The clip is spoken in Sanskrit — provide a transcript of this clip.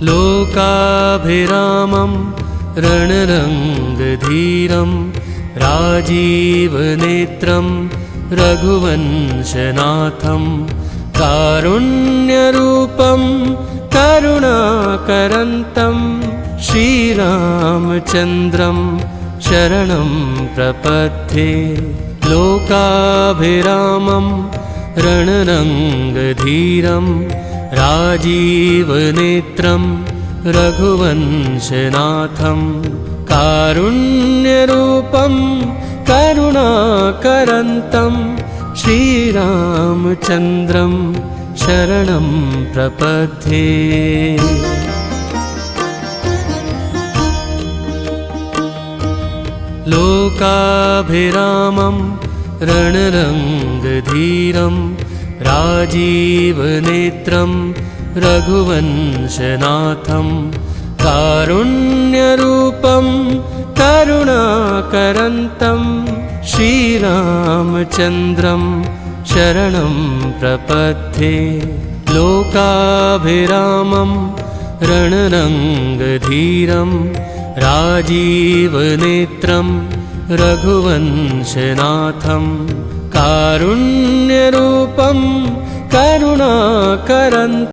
लोकाभिरामं रणरङ्गधीरं राजीवनेत्रं रघुवंशनाथं कारुण्यरूपं करुणाकरन्तं श्रीरामचन्द्रं शरणं प्रपद्ये। लोकाभिरामं रणरङ्गधीरं राजीवनेत्रं रघुवंशनाथं कारुण्यरूपं करुणाकरन्तं श्रीरामचन्द्रं शरणं प्रपद्ये। लोकाभिरामं रणरङ्गधीरं राजीवनेत्रं रघुवंशनाथं कारुण्यरूपं करुणाकरन्तं श्रीरामचन्द्रं शरणं प्रपद्ये। लोकाभिरामं रणरङ्गधीरं राजीवनेत्रं रघुवंशनाथं कारुण्यरूपं करुणाकरन्तं